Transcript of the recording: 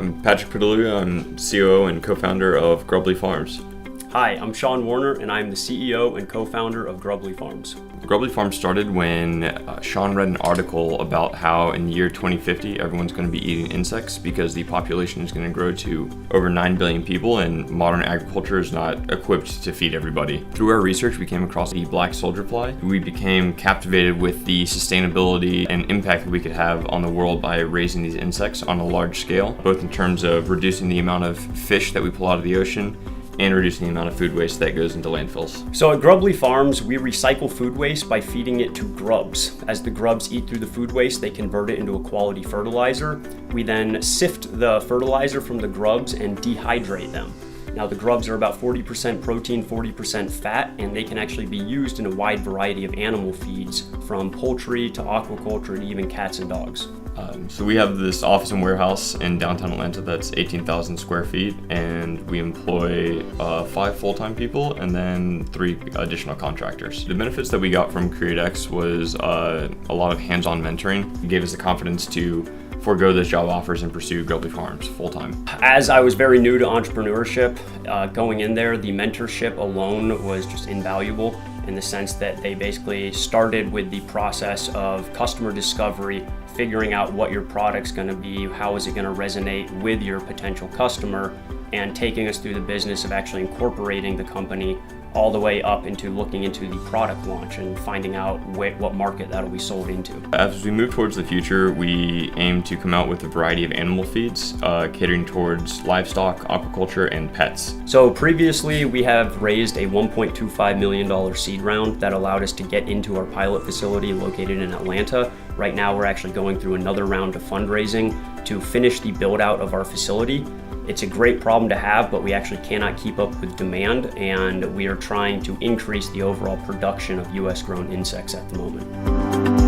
I'm Patrick Pittaluga. I'm COO and co-founder of Grubbly Farms. Hi, I'm Sean Warner, and I'm the CEO and co-founder of Grubbly Farms. Grubbly Farms started when Sean read an article about how in the year 2050 everyone's going to be eating insects because the population is going to grow to over 9 billion people and modern agriculture is not equipped to feed everybody. Through our research, we came across the Black Soldier Fly. We became captivated with the sustainability and impact that we could have on the world by raising these insects on a large scale, both in terms of reducing the amount of fish that we pull out of the ocean and reducing the amount of food waste that goes into landfills. So at Grubbly Farms, we recycle food waste by feeding it to grubs. As the grubs eat through the food waste, they convert it into a quality fertilizer. We then sift the fertilizer from the grubs and dehydrate them. Now the grubs are about 40% protein, 40% fat, and they can actually be used in a wide variety of animal feeds, from poultry to aquaculture to even cats and dogs. So we have this office and warehouse in downtown Atlanta that's 18,000 square feet, and we employ 5 full-time people and then 3 additional contractors. The benefits that we got from CreateX was a lot of hands-on mentoring. It gave us the confidence to forego those job offers and pursue Grubbly Farms full-time. As I was very new to entrepreneurship, going in there, the mentorship alone was just invaluable in the sense that they basically started with the process of customer discovery, figuring out what your product's going to be, how is it going to resonate with your potential customer, and taking us through the business of actually incorporating the company all the way up into looking into the product launch and finding out what market that'll be sold into. As we move towards the future, we aim to come out with a variety of animal feeds, catering towards livestock, aquaculture, and pets. So previously, we have raised a $1.25 million seed round that allowed us to get into our pilot facility located in Atlanta. Right now, we're actually going through another round of fundraising to finish the build out of our facility. It's a great problem to have, but we actually cannot keep up with demand, and we are trying to increase the overall production of US grown insects at the moment.